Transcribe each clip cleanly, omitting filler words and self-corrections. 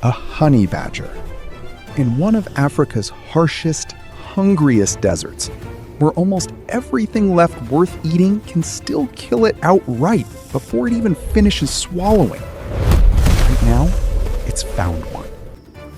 a honey badger, in one of Africa's harshest, hungriest deserts, where almost everything left worth eating can still kill it outright before it even finishes swallowing. Right now, it's found one,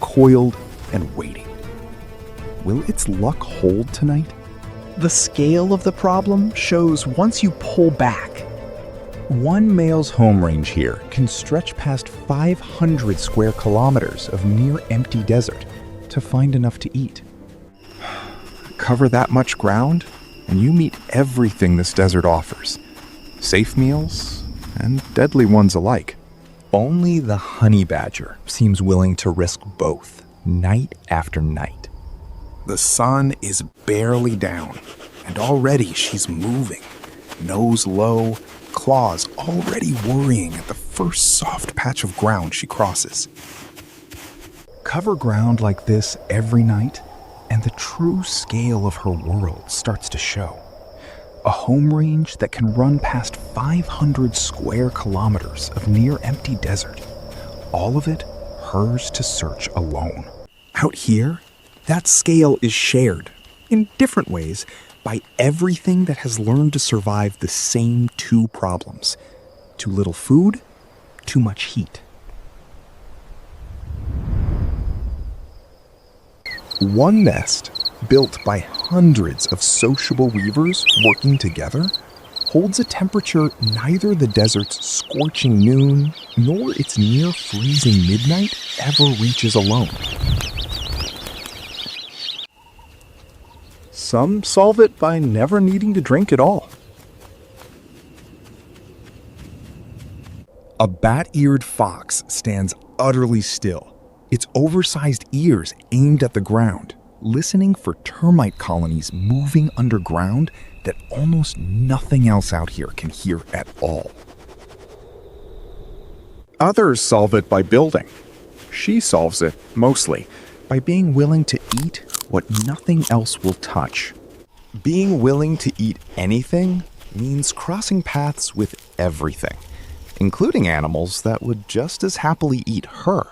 coiled and waiting. Will its luck hold tonight? The scale of the problem shows once you pull back. One male's home range here can stretch past 500 square kilometers of near-empty desert to find enough to eat. Cover that much ground, and you meet everything this desert offers. Safe meals and deadly ones alike. Only the honey badger seems willing to risk both, night after night. The sun is barely down, and already she's moving, nose low, claws already worrying at the first soft patch of ground she crosses. Cover ground like this every night, and the true scale of her world starts to show. A home range that can run past 500 square kilometers of near-empty desert. All of it hers to search alone. Out here, that scale is shared, in different ways, by everything that has learned to survive the same two problems. Too little food, too much heat. One nest, built by hundreds of sociable weavers working together, holds a temperature neither the desert's scorching noon nor its near-freezing midnight ever reaches alone. Some solve it by never needing to drink at all. A bat-eared fox stands utterly still, its oversized ears aimed at the ground, listening for termite colonies moving underground that almost nothing else out here can hear at all. Others solve it by building. She solves it, mostly, by being willing to eat what nothing else will touch. Being willing to eat anything means crossing paths with everything, including animals that would just as happily eat her.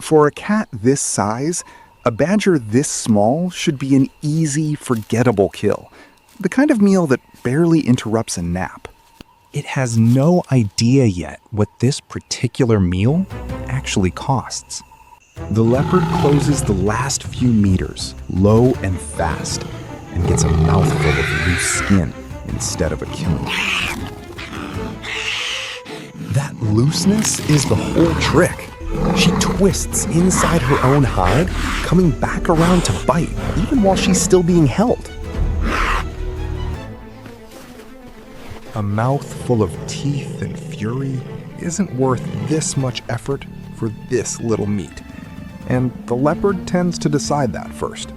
For a cat this size, a badger this small should be an easy, forgettable kill. The kind of meal that barely interrupts a nap. It has no idea yet what this particular meal actually costs. The leopard closes the last few meters, low and fast, and gets a mouthful of loose skin instead of a killing. That looseness is the whole trick. She twists inside her own hide, coming back around to bite, even while she's still being held. A mouth full of teeth and fury isn't worth this much effort for this little meat, and the leopard tends to decide that first.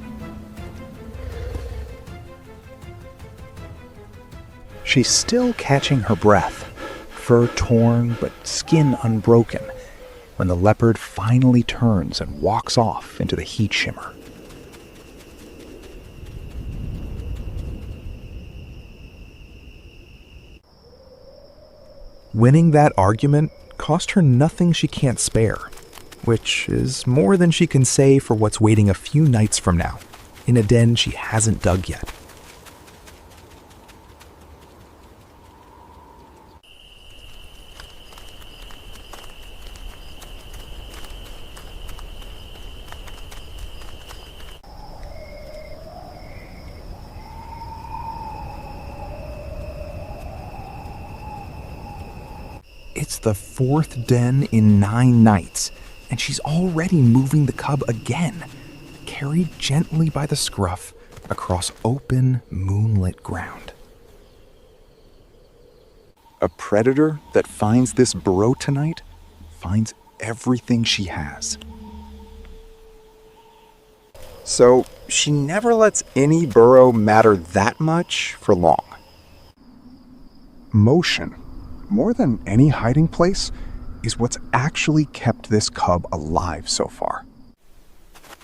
She's still catching her breath, fur torn but skin unbroken, when the leopard finally turns and walks off into the heat shimmer. Winning that argument cost her nothing she can't spare, which is more than she can say for what's waiting a few nights from now, in a den she hasn't dug yet. It's the fourth den in 9 nights, and she's already moving the cub again, carried gently by the scruff across open, moonlit ground. A predator that finds this burrow tonight finds everything she has. So she never lets any burrow matter that much for long. Motion, more than any hiding place, is what's actually kept this cub alive so far.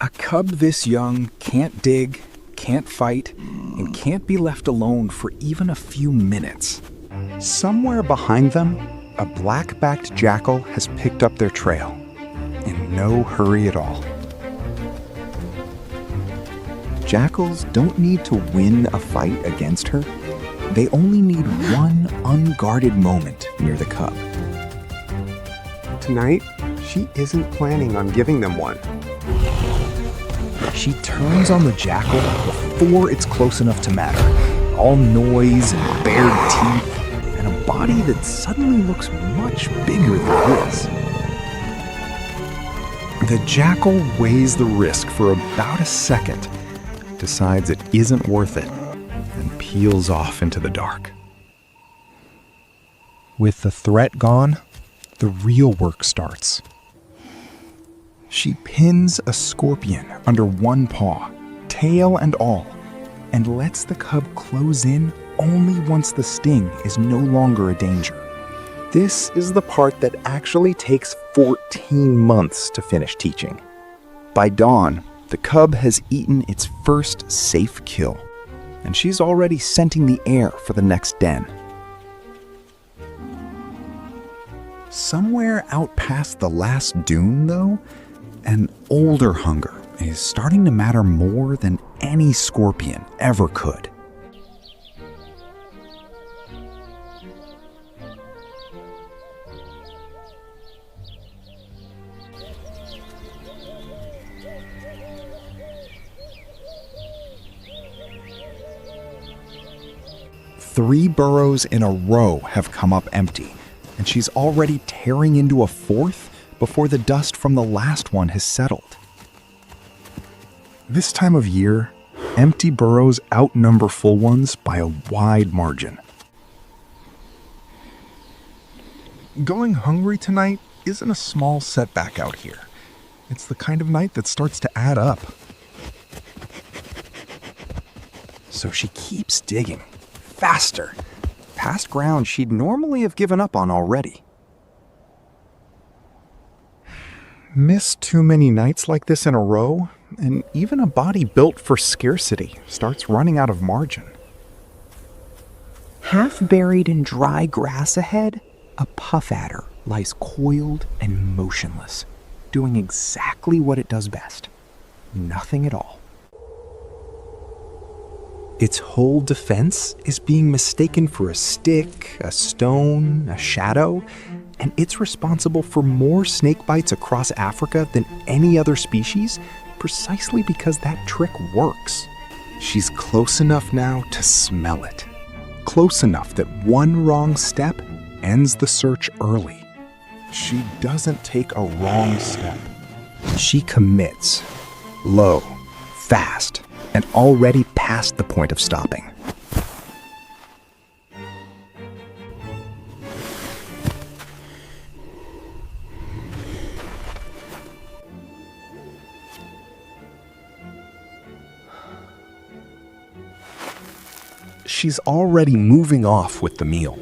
A cub this young can't dig, can't fight, and can't be left alone for even a few minutes. Somewhere behind them, a black-backed jackal has picked up their trail, in no hurry at all. Jackals don't need to win a fight against her. They only need one unguarded moment near the cub. Tonight, she isn't planning on giving them one. She turns on the jackal before it's close enough to matter. All noise and bared teeth, and a body that suddenly looks much bigger than his. The jackal weighs the risk for about a second, decides it isn't worth it, and peels off into the dark. With the threat gone, the real work starts. She pins a scorpion under one paw, tail and all, and lets the cub close in only once the sting is no longer a danger. This is the part that actually takes 14 months to finish teaching. By dawn, the cub has eaten its first safe kill, and she's already scenting the air for the next den. Somewhere out past the last dune, though, an older hunger is starting to matter more than any scorpion ever could. Three burrows in a row have come up empty, and she's already tearing into a fourth before the dust from the last one has settled. This time of year, empty burrows outnumber full ones by a wide margin. Going hungry tonight isn't a small setback out here. It's the kind of night that starts to add up. So she keeps digging, faster, past ground she'd normally have given up on already. Miss too many nights like this in a row, and even a body built for scarcity starts running out of margin. Half buried in dry grass ahead, a puff adder lies coiled and motionless, doing exactly what it does best: nothing at all. Its whole defense is being mistaken for a stick, a stone, a shadow, and it's responsible for more snake bites across Africa than any other species, precisely because that trick works. She's close enough now to smell it. Close enough that one wrong step ends the search early. She doesn't take a wrong step. She commits. Low, fast, and already past the point of stopping. She's already moving off with the meal,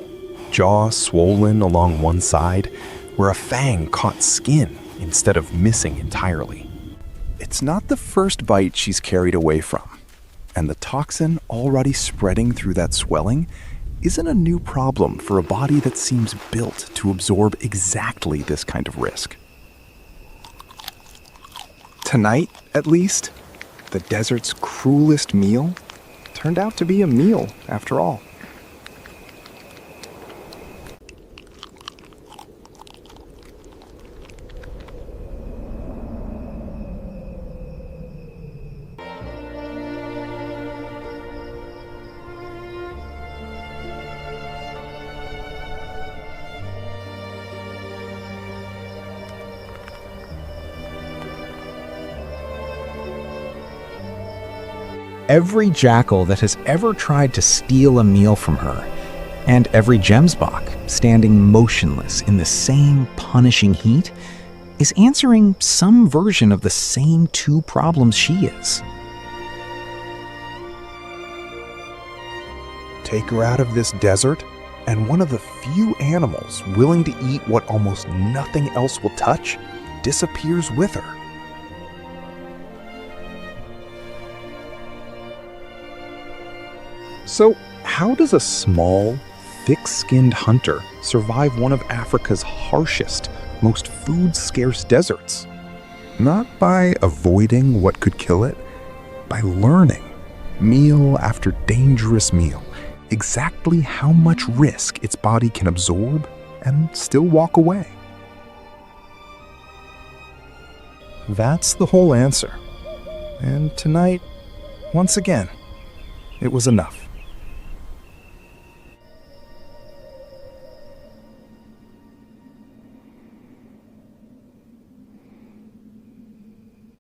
jaw swollen along one side, where a fang caught skin instead of missing entirely. It's not the first bite she's carried away from, and the toxin already spreading through that swelling isn't a new problem for a body that seems built to absorb exactly this kind of risk. Tonight, at least, the desert's cruelest meal turned out to be a meal after all. Every jackal that has ever tried to steal a meal from her, and every gemsbok standing motionless in the same punishing heat, is answering some version of the same two problems she is. Take her out of this desert, and one of the few animals willing to eat what almost nothing else will touch disappears with her. So, how does a small, thick-skinned hunter survive one of Africa's harshest, most food-scarce deserts? Not by avoiding what could kill it, by learning, meal after dangerous meal, exactly how much risk its body can absorb and still walk away. That's the whole answer. And tonight, once again, it was enough.